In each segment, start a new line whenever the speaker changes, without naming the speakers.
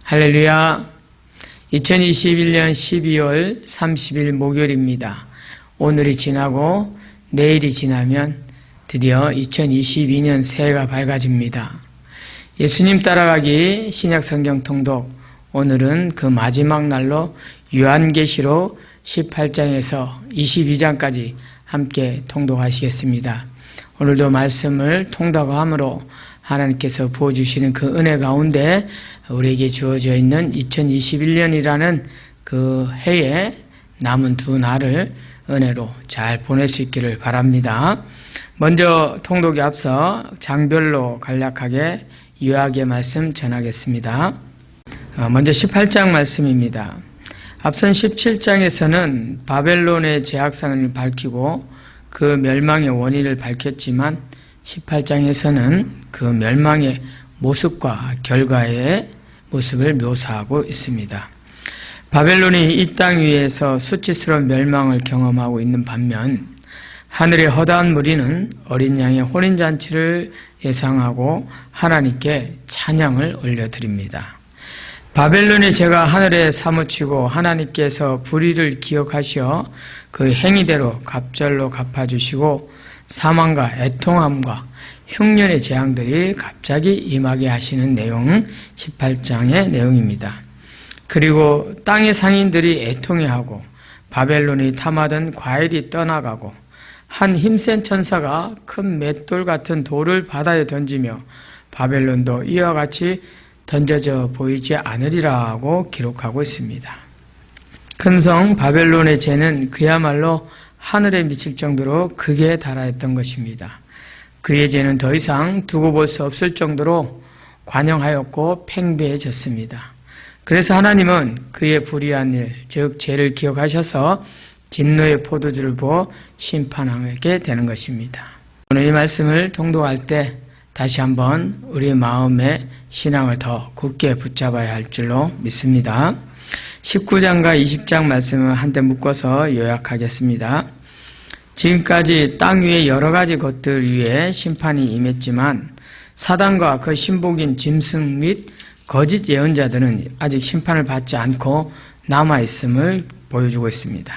할렐루야. 2021년 12월 30일 목요일입니다. 오늘이 지나고 내일이 지나면 드디어 2022년 새해가 밝아집니다. 예수님 따라가기 신약성경 통독, 오늘은 그 마지막 날로 요한계시록 18장에서 22장까지 함께 통독하시겠습니다. 오늘도 말씀을 통독함으로 하나님께서 부어주시는 그 은혜 가운데 우리에게 주어져 있는 2021년이라는 그 해에 남은 두 날을 은혜로 잘 보낼 수 있기를 바랍니다. 먼저 통독에 앞서 장별로 간략하게 요약의 말씀 전하겠습니다. 먼저 18장 말씀입니다. 앞선 17장에서는 바벨론의 제약상을 밝히고 그 멸망의 원인을 밝혔지만 18장에서는 그 멸망의 모습과 결과의 모습을 묘사하고 있습니다. 바벨론이 이 땅 위에서 수치스러운 멸망을 경험하고 있는 반면 하늘의 허다한 무리는 어린 양의 혼인잔치를 예상하고 하나님께 찬양을 올려드립니다. 바벨론의 죄가 하늘에 사무치고 하나님께서 불의를 기억하시어 그 행위대로 갑절로 갚아주시고 사망과 애통함과 흉년의 재앙들이 갑자기 임하게 하시는 내용, 18장의 내용입니다. 그리고 땅의 상인들이 애통해하고 바벨론이 탐하던 과일이 떠나가고 한 힘센 천사가 큰 맷돌 같은 돌을 바다에 던지며 바벨론도 이와 같이 던져져 보이지 않으리라고 기록하고 있습니다. 큰 성 바벨론의 죄는 그야말로 하늘에 미칠 정도로 극에 달하였던 것입니다. 그의 죄는 더 이상 두고 볼 수 없을 정도로 관영하였고 팽배해졌습니다. 그래서 하나님은 그의 불의한 일, 즉 죄를 기억하셔서 진노의 포도주를 부어 심판하게 되는 것입니다. 오늘 이 말씀을 통독할 때 다시 한번 우리의 마음의 신앙을 더 굳게 붙잡아야 할 줄로 믿습니다. 19장과 20장 말씀을 한데 묶어서 요약하겠습니다. 지금까지 땅 위에 여러 가지 것들 위에 심판이 임했지만 사단과 그 신복인 짐승 및 거짓 예언자들은 아직 심판을 받지 않고 남아있음을 보여주고 있습니다.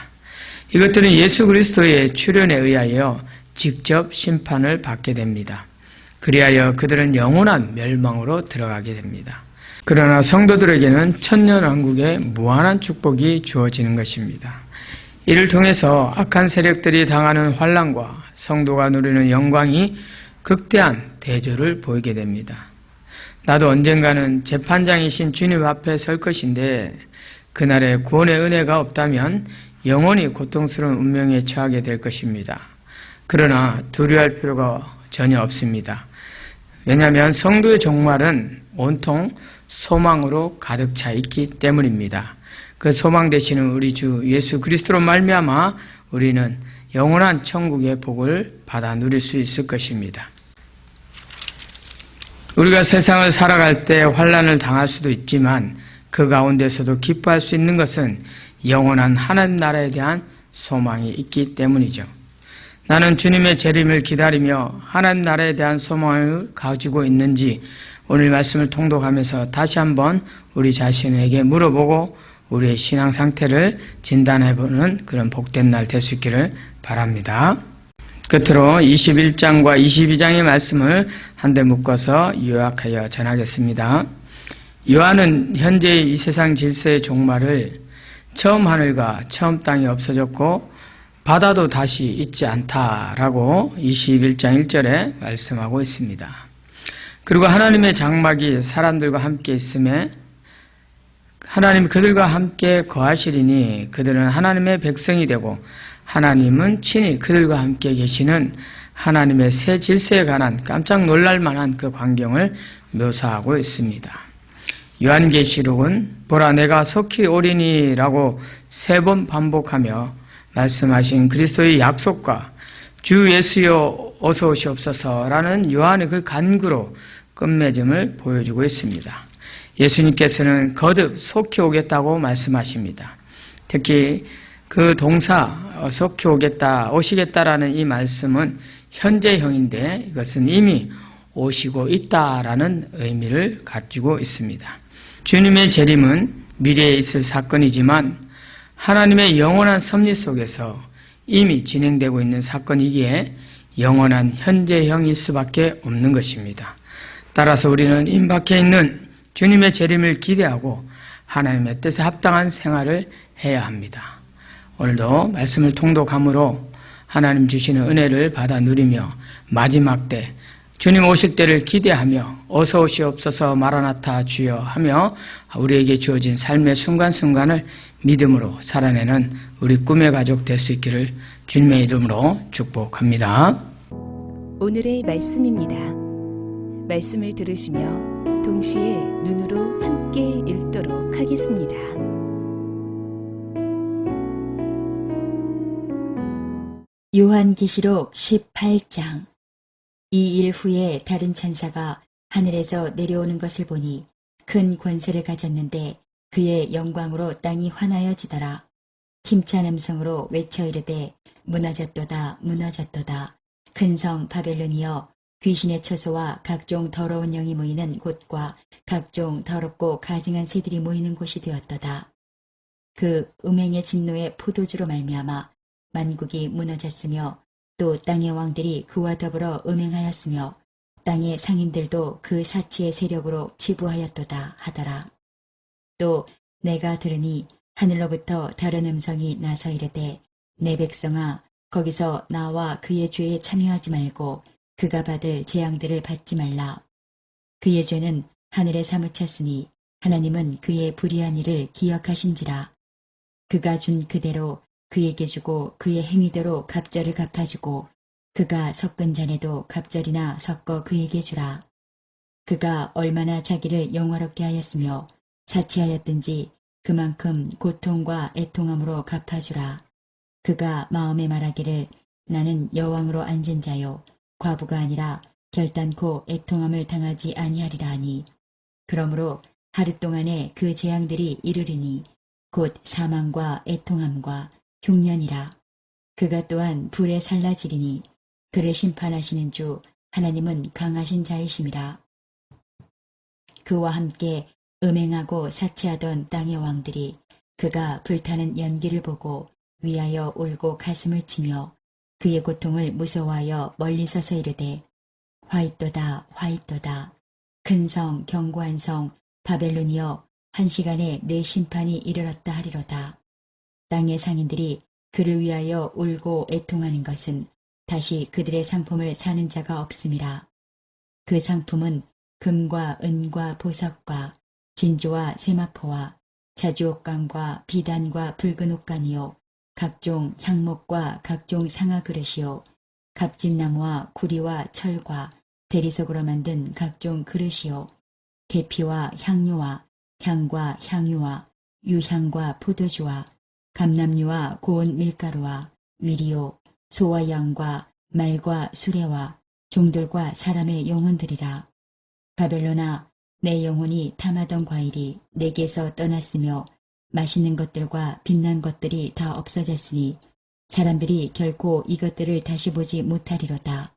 이것들은 예수 그리스도의 출현에 의하여 직접 심판을 받게 됩니다. 그리하여 그들은 영원한 멸망으로 들어가게 됩니다. 그러나 성도들에게는 천년왕국의 무한한 축복이 주어지는 것입니다. 이를 통해서 악한 세력들이 당하는 환난과 성도가 누리는 영광이 극대한 대조를 보이게 됩니다. 나도 언젠가는 재판장이신 주님 앞에 설 것인데 그날에 구원의 은혜가 없다면 영원히 고통스러운 운명에 처하게 될 것입니다. 그러나 두려워할 필요가 전혀 없습니다. 왜냐하면 성도의 종말은 온통 소망으로 가득 차 있기 때문입니다. 그 소망 되시는 우리 주 예수 그리스도로 말미암아 우리는 영원한 천국의 복을 받아 누릴 수 있을 것입니다. 우리가 세상을 살아갈 때 환난을 당할 수도 있지만 그 가운데서도 기뻐할 수 있는 것은 영원한 하나님 나라에 대한 소망이 있기 때문이죠. 나는 주님의 재림을 기다리며 하나님 나라에 대한 소망을 가지고 있는지 오늘 말씀을 통독하면서 다시 한번 우리 자신에게 물어보고 우리의 신앙 상태를 진단해보는 그런 복된 날 될 수 있기를 바랍니다. 끝으로 21장과 22장의 말씀을 한데 묶어서 요약하여 전하겠습니다. 요한은 현재의 이 세상 질서의 종말을 처음 하늘과 처음 땅이 없어졌고 바다도 다시 있지 않다라고 21장 1절에 말씀하고 있습니다. 그리고 하나님의 장막이 사람들과 함께 있음에 하나님 그들과 함께 거하시리니 그들은 하나님의 백성이 되고 하나님은 친히 그들과 함께 계시는 하나님의 새 질서에 관한 깜짝 놀랄 만한 그 광경을 묘사하고 있습니다. 요한계시록은 보라 내가 속히 오리니라고 3번 반복하며 말씀하신 그리스도의 약속과 주 예수여 어서 오시옵소서라는 요한의 그 간구로 끝맺음을 보여주고 있습니다. 예수님께서는 거듭 속히 오겠다고 말씀하십니다. 특히 그 동사 속히 오시겠다라는 이 말씀은 현재형인데 이것은 이미 오시고 있다라는 의미를 가지고 있습니다. 주님의 재림은 미래에 있을 사건이지만 하나님의 영원한 섭리 속에서 이미 진행되고 있는 사건이기에 영원한 현재형일 수밖에 없는 것입니다. 따라서 우리는 임박해 있는 주님의 재림을 기대하고 하나님의 뜻에 합당한 생활을 해야 합니다. 오늘도 말씀을 통독함으로 하나님 주시는 은혜를 받아 누리며 마지막 때 주님 오실 때를 기대하며 어서 오시옵소서 마라나타 주여 하며 우리에게 주어진 삶의 순간순간을 믿음으로 살아내는 우리 꿈의 가족 될 수 있기를 주님의 이름으로 축복합니다.
오늘의 말씀입니다. 말씀을 들으시며 동시에 눈으로 함께 읽도록 하겠습니다.
요한계시록 18장. 이 일 후에 다른 천사가 하늘에서 내려오는 것을 보니 큰 권세를 가졌는데 그의 영광으로 땅이 환하여지더라. 힘찬 음성으로 외쳐 이르되 무너졌도다 무너졌도다. 큰 성 바벨론이여 귀신의 처소와 각종 더러운 영이 모이는 곳과 각종 더럽고 가증한 새들이 모이는 곳이 되었도다. 그 음행의 진노의 포도주로 말미암아 만국이 무너졌으며 또 땅의 왕들이 그와 더불어 음행하였으며 땅의 상인들도 그 사치의 세력으로 치부하였도다 하더라. 또 내가 들으니 하늘로부터 다른 음성이 나서 이르되 내 백성아 거기서 나와 그의 죄에 참여하지 말고 그가 받을 재앙들을 받지 말라. 그의 죄는 하늘에 사무쳤으니 하나님은 그의 불의한 일을 기억하신지라. 그가 준 그대로 그에게 주고 그의 행위대로 갑절을 갚아주고 그가 섞은 잔에도 갑절이나 섞어 그에게 주라. 그가 얼마나 자기를 영화롭게 하였으며 사치하였든지 그만큼 고통과 애통함으로 갚아주라. 그가 마음에 말하기를 나는 여왕으로 앉은 자요 과부가 아니라 결단코 애통함을 당하지 아니하리라 하니 그러므로 하루 동안에 그 재앙들이 이르리니 곧 사망과 애통함과 흉년이라. 그가 또한 불에 살라지리니 그를 심판하시는 주 하나님은 강하신 자이심이라. 그와 함께 음행하고 사치하던 땅의 왕들이 그가 불타는 연기를 보고 위하여 울고 가슴을 치며 그의 고통을 무서워하여 멀리 서서 이르되 화이또다 화이또다 큰 성 견고한 성 바벨론이여 한 시간에 내 심판이 이르렀다 하리로다. 땅의 상인들이 그를 위하여 울고 애통하는 것은 다시 그들의 상품을 사는 자가 없음이라. 그 상품은 금과 은과 보석과 진주와 세마포와 자주옥감과 비단과 붉은 옷감이요 각종 향목과 각종 상아 그릇이요 갑진나무와 구리와 철과 대리석으로 만든 각종 그릇이요 계피와 향료와 향과 향유와 유향과 포도주와 감람류와 고운 밀가루와 위리요 소와 양과 말과 수레와 종들과 사람의 영혼들이라. 바벨론아 내 영혼이 탐하던 과일이 내게서 떠났으며 맛있는 것들과 빛난 것들이 다 없어졌으니 사람들이 결코 이것들을 다시 보지 못하리로다.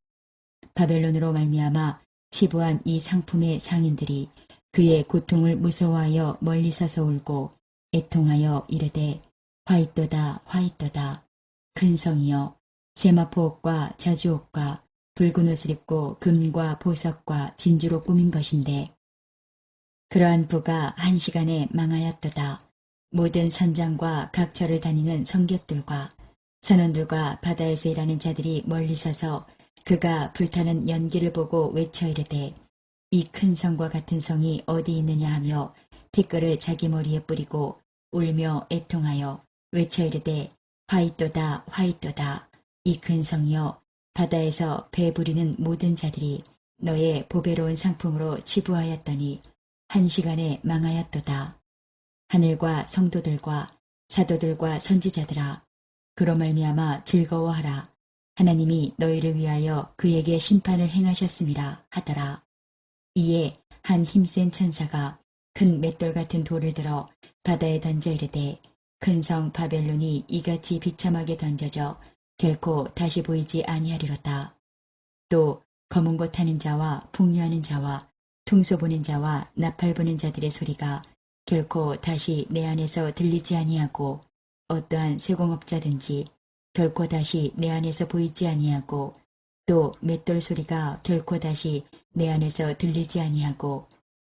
바벨론으로 말미암아 치부한 이 상품의 상인들이 그의 고통을 무서워하여 멀리 서서 울고 애통하여 이르되 화이또다 화이또다 큰 성이여 세마포옷과 자주옷과 붉은 옷을 입고 금과 보석과 진주로 꾸민 것인데 그러한 부가 한 시간에 망하였도다. 모든 선장과 각처를 다니는 성객들과 선원들과 바다에서 일하는 자들이 멀리 서서 그가 불타는 연기를 보고 외쳐 이르되 이 큰 성과 같은 성이 어디 있느냐 하며 티끌을 자기 머리에 뿌리고 울며 애통하여 외쳐 이르되 화이또다 화이또다 이 큰 성이여 바다에서 배 부리는 모든 자들이 너의 보배로운 상품으로 치부하였더니 한 시간에 망하였도다. 하늘과 성도들과 사도들과 선지자들아 그로 말미암아 즐거워하라. 하나님이 너희를 위하여 그에게 심판을 행하셨음이라 하더라. 이에 한 힘센 천사가 큰 맷돌 같은 돌을 들어 바다에 던져 이르되 큰 성 바벨론이 이같이 비참하게 던져져 결코 다시 보이지 아니하리로다. 또 검은 곳 타는 자와 풍류하는 자와 퉁소 보는 자와 나팔 부는 자들의 소리가 결코 다시 내 안에서 들리지 아니하고 어떠한 세공업자든지 결코 다시 내 안에서 보이지 아니하고 또 맷돌 소리가 결코 다시 내 안에서 들리지 아니하고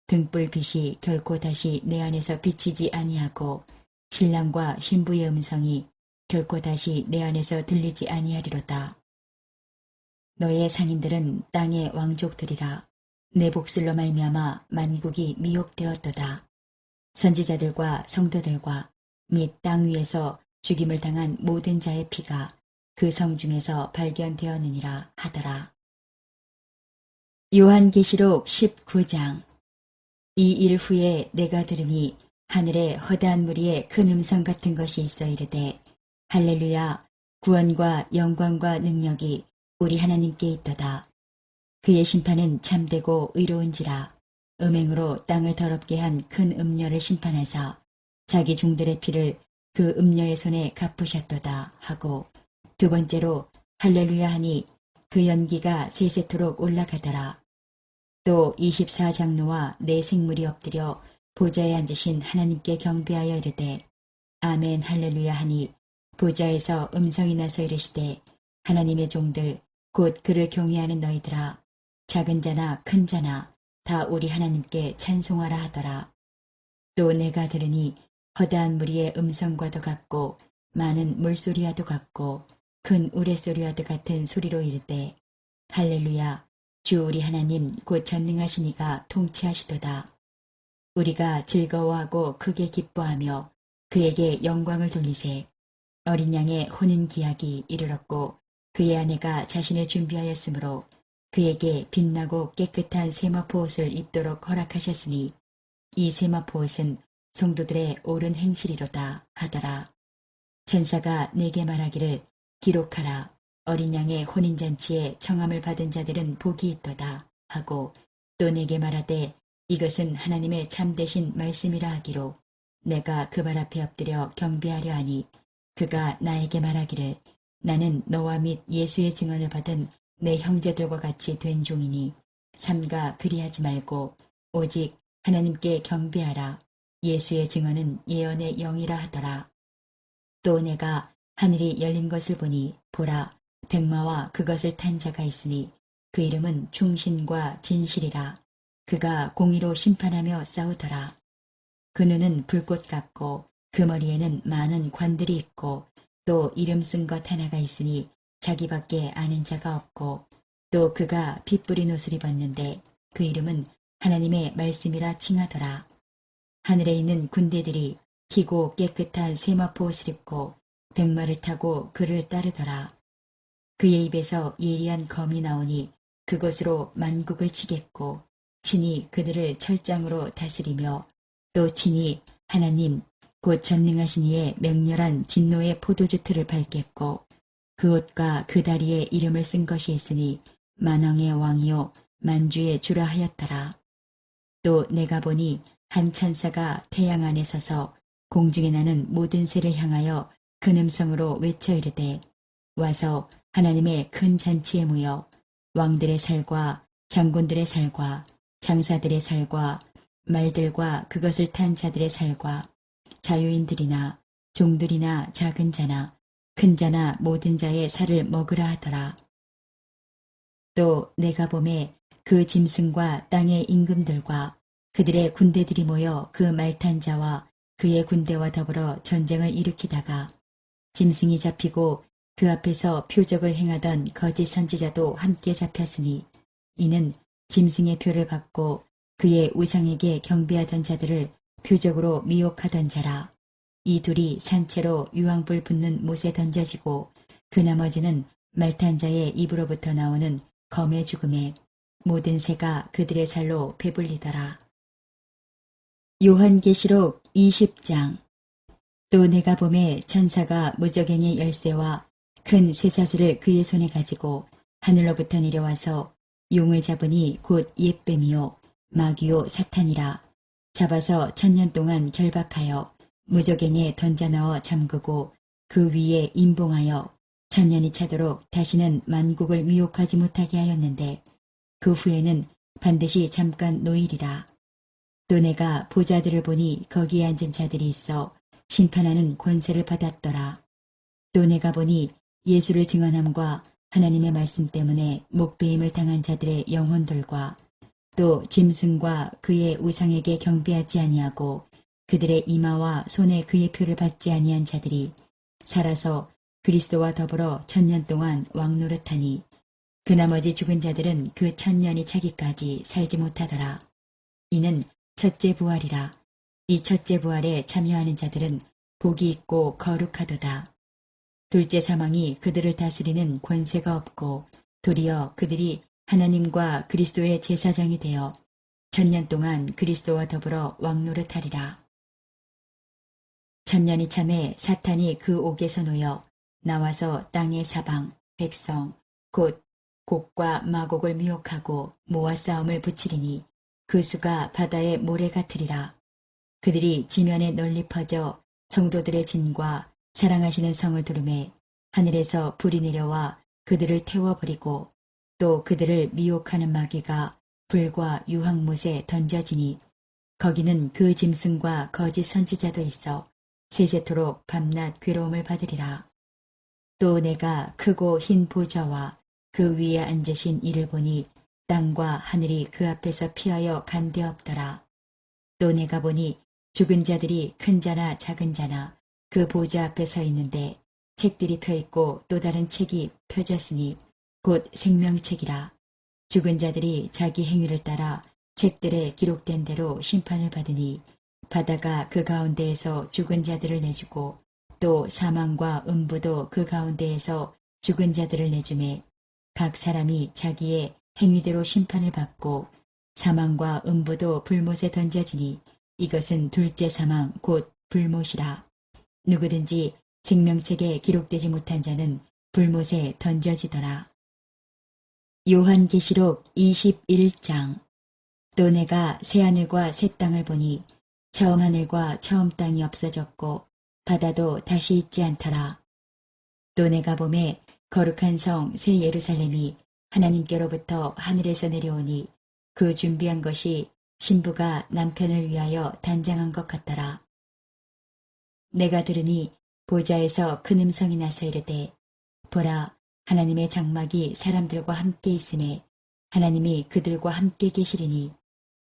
등불빛이 결코 다시 내 안에서 비치지 아니하고 신랑과 신부의 음성이 결코 다시 내 안에서 들리지 아니하리로다. 너의 상인들은 땅의 왕족들이라. 내 복술로 말미암아 만국이 미혹되었도다. 선지자들과 성도들과 및 땅 위에서 죽임을 당한 모든 자의 피가 그 성 중에서 발견되었느니라 하더라. 요한계시록 19장. 이 일 후에 내가 들으니 하늘에 허다한 무리에 큰 음성 같은 것이 있어 이르되 할렐루야, 구원과 영광과 능력이 우리 하나님께 있도다. 그의 심판은 참되고 의로운지라. 음행으로 땅을 더럽게 한 큰 음녀를 심판하사 자기 종들의 피를 그 음녀의 손에 갚으셨도다 하고 두 번째로 할렐루야 하니 그 연기가 세세토록 올라가더라. 또 24장로와 네 생물이 엎드려 보좌에 앉으신 하나님께 경배하여 이르되 아멘 할렐루야 하니 보좌에서 음성이 나서 이르시되 하나님의 종들 곧 그를 경외하는 너희들아 작은 자나 큰 자나 다 우리 하나님께 찬송하라 하더라. 또 내가 들으니 허다한 무리의 음성과도 같고 많은 물소리와도 같고 큰 우레소리와도 같은 소리로 이르되 할렐루야, 주 우리 하나님 곧 전능하신 이가 통치하시도다. 우리가 즐거워하고 크게 기뻐하며 그에게 영광을 돌리세. 어린 양의 혼인 기약이 이르렀고 그의 아내가 자신을 준비하였으므로 그에게 빛나고 깨끗한 세마포 옷을 입도록 허락하셨으니 이 세마포 옷은 성도들의 옳은 행실이로다 하더라. 천사가 내게 말하기를 기록하라. 어린 양의 혼인잔치에 청함을 받은 자들은 복이 있도다 하고 또 내게 말하되 이것은 하나님의 참되신 말씀이라 하기로 내가 그 발 앞에 엎드려 경배하려 하니 그가 나에게 말하기를 나는 너와 및 예수의 증언을 받은 내 형제들과 같이 된 종이니 삼가 그리하지 말고 오직 하나님께 경배하라. 예수의 증언은 예언의 영이라 하더라. 또 내가 하늘이 열린 것을 보니 보라 백마와 그것을 탄 자가 있으니 그 이름은 충신과 진실이라. 그가 공의로 심판하며 싸우더라. 그 눈은 불꽃 같고 그 머리에는 많은 관들이 있고 또 이름 쓴 것 하나가 있으니 자기밖에 아는 자가 없고 또 그가 피 뿌린 옷을 입었는데 그 이름은 하나님의 말씀이라 칭하더라. 하늘에 있는 군대들이 희고 깨끗한 세마포 옷을 입고 백마를 타고 그를 따르더라. 그의 입에서 예리한 검이 나오니 그것으로 만국을 치겠고 친히 그들을 철장으로 다스리며 또 친히 하나님 곧 전능하신 이의 맹렬한 진노의 포도주 틀을 밟겠고 그 옷과 그 다리에 이름을 쓴 것이 있으니 만왕의 왕이요 만주의 주라 하였더라. 또 내가 보니 한 천사가 태양 안에 서서 공중에 나는 모든 새를 향하여 큰 음성으로 외쳐 이르되 와서 하나님의 큰 잔치에 모여 왕들의 살과 장군들의 살과 장사들의 살과 말들과 그것을 탄 자들의 살과 자유인들이나 종들이나 작은 자나 큰 자나 모든 자의 살을 먹으라 하더라. 또 내가 보매 그 짐승과 땅의 임금들과 그들의 군대들이 모여 그 말탄 자와 그의 군대와 더불어 전쟁을 일으키다가 짐승이 잡히고 그 앞에서 표적을 행하던 거짓 선지자도 함께 잡혔으니 이는 짐승의 표를 받고 그의 우상에게 경배하던 자들을 표적으로 미혹하던 자라. 이 둘이 산채로 유황불 붙는 못에 던져지고 그 나머지는 말탄 자의 입으로부터 나오는 검의 죽음에 모든 새가 그들의 살로 배불리더라. 요한계시록 20장. 또 내가 보매 천사가 무저갱의 열쇠와 큰 쇠사슬을 그의 손에 가지고 하늘로부터 내려와서 용을 잡으니 곧 옛뱀이요 마귀요 사탄이라. 잡아서 1000년 동안 결박하여 무저갱에 던져 넣어 잠그고 그 위에 임봉하여 1000년이 차도록 다시는 만국을 미혹하지 못하게 하였는데 그 후에는 반드시 잠깐 노일이라. 또 내가 보좌들을 보니 거기에 앉은 자들이 있어 심판하는 권세를 받았더라. 또 내가 보니 예수를 증언함과 하나님의 말씀 때문에 목배임을 당한 자들의 영혼들과 또 짐승과 그의 우상에게 경배하지 아니하고 그들의 이마와 손에 그의 표를 받지 아니한 자들이 살아서 그리스도와 더불어 1000년 동안 왕노릇하니 그 나머지 죽은 자들은 그 1000년이 차기까지 살지 못하더라. 이는 첫째 부활이라. 이 첫째 부활에 참여하는 자들은 복이 있고 거룩하도다. 둘째 사망이 그들을 다스리는 권세가 없고 도리어 그들이 하나님과 그리스도의 제사장이 되어 1000년 동안 그리스도와 더불어 왕노릇하리라. 1000년이 참에 사탄이 그 옥에서 놓여 나와서 땅의 사방, 백성, 곧 곡과 마곡을 미혹하고 모아 싸움을 붙이리니 그 수가 바다의 모래 같으리라. 그들이 지면에 널리 퍼져 성도들의 진과 사랑하시는 성을 두르매 하늘에서 불이 내려와 그들을 태워버리고 또 그들을 미혹하는 마귀가 불과 유황못에 던져지니 거기는 그 짐승과 거짓 선지자도 있어 세세토록 밤낮 괴로움을 받으리라. 또 내가 크고 흰 보좌와 그 위에 앉으신 이를 보니 땅과 하늘이 그 앞에서 피하여 간데 없더라. 또 내가 보니 죽은 자들이 큰 자나 작은 자나 그 보좌 앞에 서 있는데 책들이 펴있고 또 다른 책이 펴졌으니 곧 생명책이라. 죽은 자들이 자기 행위를 따라 책들에 기록된 대로 심판을 받으니 바다가 그 가운데에서 죽은 자들을 내주고 또 사망과 음부도 그 가운데에서 죽은 자들을 내주매 각 사람이 자기의 행위대로 심판을 받고 사망과 음부도 불못에 던져지니 이것은 둘째 사망 곧 불못이라. 누구든지 생명책에 기록되지 못한 자는 불못에 던져지더라. 요한계시록 21장. 또 내가 새하늘과 새 땅을 보니 처음 하늘과 처음 땅이 없어졌고 바다도 다시 있지 않더라. 또 내가 보매 거룩한 성 새 예루살렘이 하나님께로부터 하늘에서 내려오니 그 준비한 것이 신부가 남편을 위하여 단장한 것 같더라. 내가 들으니 보좌에서 큰 음성이 나서 이르되 보라 하나님의 장막이 사람들과 함께 있음에 하나님이 그들과 함께 계시리니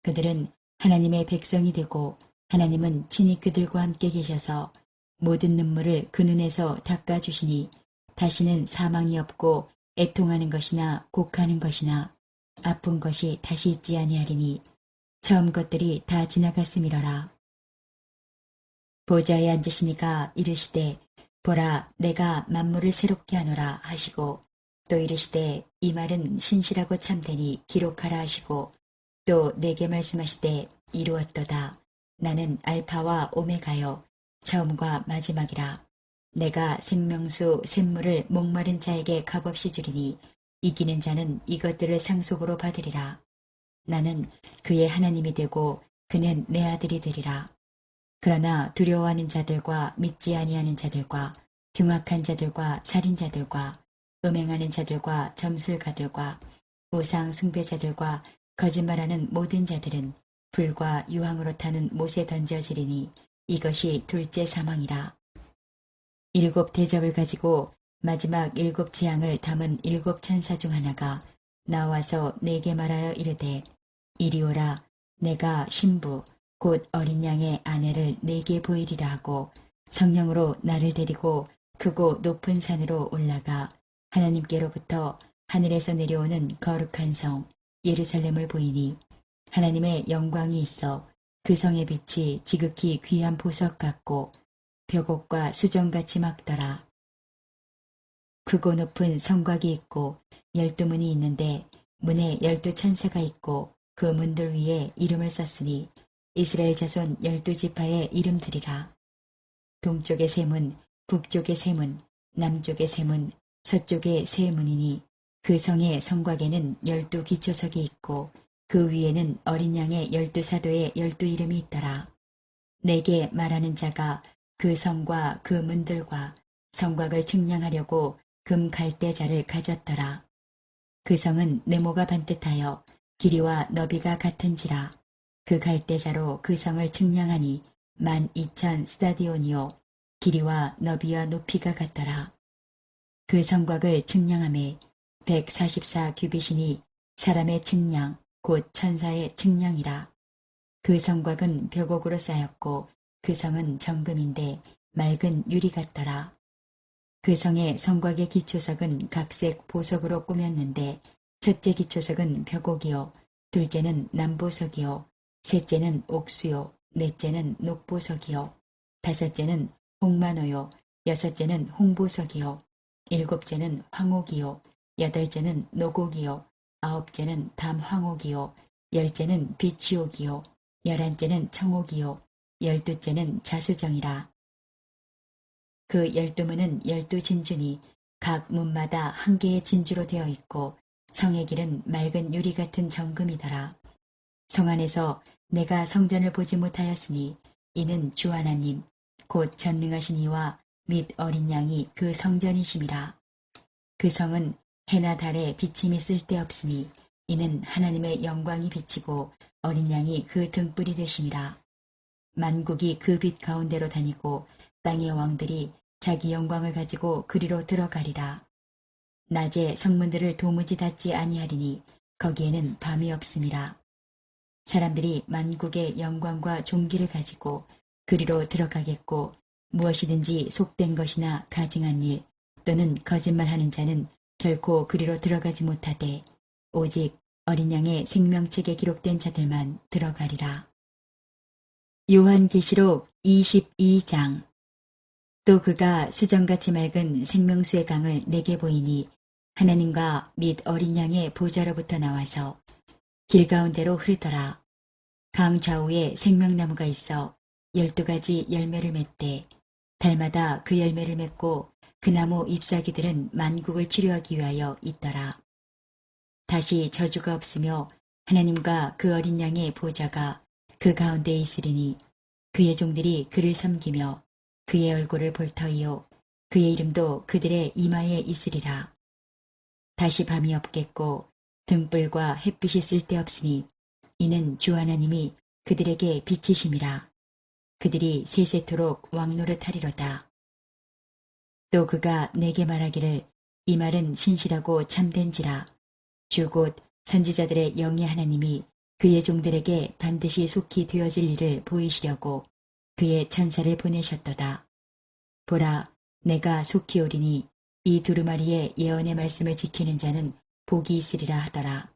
그들은 하나님의 백성이 되고 하나님은 친히 그들과 함께 계셔서 모든 눈물을 그 눈에서 닦아주시니 다시는 사망이 없고 애통하는 것이나 곡하는 것이나 아픈 것이 다시 있지 아니하리니 처음 것들이 다 지나갔음이러라. 보좌에 앉으시니가 이르시되 보라 내가 만물을 새롭게 하노라 하시고 또 이르시되 이 말은 신실하고 참되니 기록하라 하시고 또 내게 말씀하시되 이루었도다. 나는 알파와 오메가요 처음과 마지막이라. 내가 생명수 샘물을 목마른 자에게 값없이 주리니 이기는 자는 이것들을 상속으로 받으리라. 나는 그의 하나님이 되고 그는 내 아들이 되리라. 그러나 두려워하는 자들과 믿지 아니하는 자들과 흉악한 자들과 살인자들과 음행하는 자들과 점술가들과 우상 숭배자들과 거짓말하는 모든 자들은 불과 유황으로 타는 못에 던져지리니 이것이 둘째 사망이라. 7 대접을 가지고 마지막 7 재앙을 담은 7 천사 중 하나가 나와서 내게 말하여 이르되 이리 오라. 내가 신부 곧 어린 양의 아내를 내게 보이리라 하고 성령으로 나를 데리고 크고 높은 산으로 올라가 하나님께로부터 하늘에서 내려오는 거룩한 성 예루살렘을 보이니 하나님의 영광이 있어 그 성의 빛이 지극히 귀한 보석 같고 벽옥과 수정같이 막더라. 크고 높은 성곽이 있고 12문이 있는데 문에 12천사가 있고 그 문들 위에 이름을 썼으니 이스라엘 자손 12지파의 이름들이라. 동쪽의 세 문, 북쪽의 세 문, 남쪽의 세 문, 서쪽의 세 문이니 그 성의 성곽에는 12 기초석이 있고 그 위에는 어린 양의 12사도의 12 이름이 있더라. 내게 말하는 자가 그 성과 그 문들과 성곽을 측량하려고 금 갈대자를 가졌더라. 그 성은 네모가 반듯하여 길이와 너비가 같은지라. 그 갈대자로 그 성을 측량하니 12,000 스타디온이요 길이와 너비와 높이가 같더라. 그 성곽을 측량함에 144 규빗이니 사람의 측량 곧 천사의 측량이라. 그 성곽은 벽옥으로 쌓였고 그 성은 정금인데 맑은 유리 같더라. 그 성의 성곽의 기초석은 각색 보석으로 꾸몄는데 첫째 기초석은 벽옥이요 둘째는 남보석이요 셋째는 옥수요 넷째는 녹보석이요 다섯째는 홍만호요 여섯째는 홍보석이요 일곱째는 황옥이요 여덟째는 노곡이요 아홉째는 담황옥이요 열째는 비치옥이요 열한째는 청옥이요 열두째는 자수정이라. 그 12문은 12진주니 각 문마다 한 개의 진주로 되어 있고 성의 길은 맑은 유리 같은 정금이더라. 성 안에서 내가 성전을 보지 못하였으니 이는 주 하나님 곧 전능하신 이와 및 어린 양이 그 성전이심이라. 그 성은 해나 달에 비침이 쓸데없으니 이는 하나님의 영광이 비치고 어린 양이 그 등불이 되심이라. 만국이 그 빛 가운데로 다니고 땅의 왕들이 자기 영광을 가지고 그리로 들어가리라. 낮에 성문들을 도무지 닫지 아니하리니 거기에는 밤이 없음이라. 사람들이 만국의 영광과 존귀를 가지고 그리로 들어가겠고 무엇이든지 속된 것이나 가증한 일 또는 거짓말하는 자는 결코 그리로 들어가지 못하되 오직 어린 양의 생명책에 기록된 자들만 들어가리라. 요한계시록 22장. 또 그가 수정같이 맑은 생명수의 강을 내게 보이니 하나님과 및 어린 양의 보좌로부터 나와서 길 가운데로 흐르더라. 강 좌우에 생명나무가 있어 12가지 열매를 맺되 달마다 그 열매를 맺고 그 나무 잎사귀들은 만국을 치료하기 위하여 있더라. 다시 저주가 없으며 하나님과 그 어린 양의 보좌가 그 가운데에 있으리니 그의 종들이 그를 섬기며 그의 얼굴을 볼 터이요 그의 이름도 그들의 이마에 있으리라. 다시 밤이 없겠고 등불과 햇빛이 쓸데없으니 이는 주 하나님이 그들에게 비치심이라. 그들이 세세토록 왕노릇하리로다. 또 그가 내게 말하기를 이 말은 신실하고 참된지라. 주 곧 선지자들의 영의 하나님이 그의 종들에게 반드시 속히 되어질 일을 보이시려고 그의 천사를 보내셨도다. 보라, 내가 속히 오리니 이 두루마리의 예언의 말씀을 지키는 자는 복이 있으리라 하더라.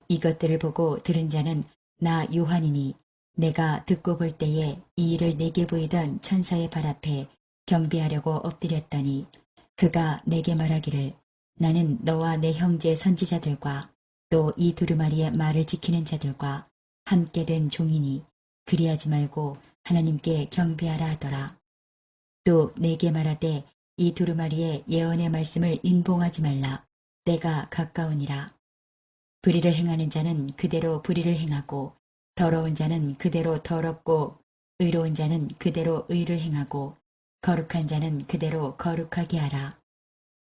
이것들을 보고 들은 자는 나 요한이니 내가 듣고 볼 때에 이 일을 내게 보이던 천사의 발 앞에 경배하려고 엎드렸더니 그가 내게 말하기를 나는 너와 내 형제 선지자들과 또 이 두루마리의 말을 지키는 자들과 함께 된 종이니 그리하지 말고 하나님께 경배하라 하더라. 또 내게 말하되 이 두루마리의 예언의 말씀을 인봉하지 말라. 때가 가까우니라. 불의를 행하는 자는 그대로 불의를 행하고 더러운 자는 그대로 더럽고 의로운 자는 그대로 의를 행하고 거룩한 자는 그대로 거룩하게 하라.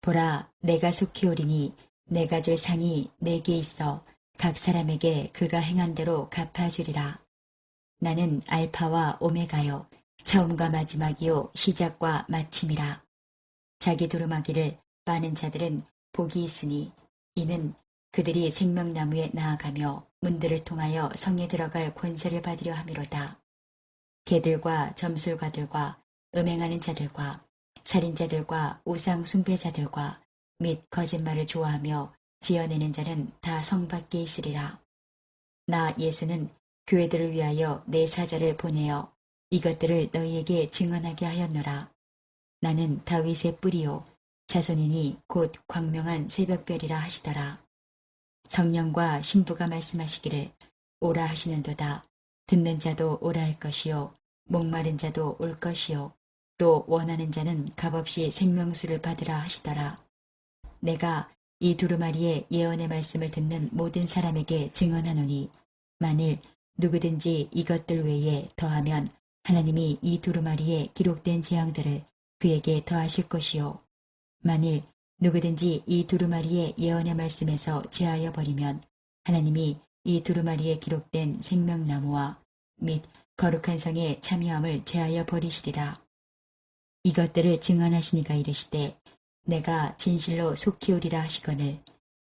보라, 내가 속히 오리니 내가 줄 상이 내게 있어 각 사람에게 그가 행한 대로 갚아주리라. 나는 알파와 오메가요 처음과 마지막이요 시작과 마침이라. 자기 두루마기를 빠는 자들은 복이 있으니 이는 그들이 생명나무에 나아가며 문들을 통하여 성에 들어갈 권세를 받으려 함이로다. 개들과 점술가들과 음행하는 자들과 살인자들과 우상 숭배자들과 및 거짓말을 좋아하며 지어내는 자는 다 성 밖에 있으리라. 나 예수는 교회들을 위하여 내 사자를 보내어 이것들을 너희에게 증언하게 하였노라. 나는 다윗의 뿌리요 자손이니 곧 광명한 새벽별이라 하시더라. 성령과 신부가 말씀하시기를 오라 하시는도다. 듣는 자도 오라 할 것이요 목마른 자도 올 것이요 또 원하는 자는 값없이 생명수를 받으라 하시더라. 내가 이 두루마리의 예언의 말씀을 듣는 모든 사람에게 증언하노니 만일 누구든지 이것들 외에 더하면 하나님이 이 두루마리에 기록된 재앙들을 그에게 더하실 것이요 만일 누구든지 이 두루마리의 예언의 말씀에서 제하여 버리면 하나님이 이 두루마리에 기록된 생명나무와 및 거룩한 성에 참여함을 제하여 버리시리라. 이것들을 증언하시니가 이르시되 내가 진실로 속히 오리라 하시거늘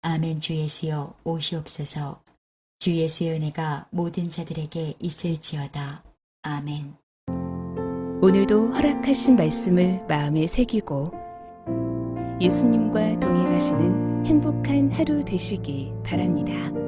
아멘. 주 예수여 오시옵소서. 주 예수의 은혜가 모든 자들에게 있을지어다. 아멘.
오늘도 허락하신 말씀을 마음에 새기고 예수님과 동행하시는 행복한 하루 되시기 바랍니다.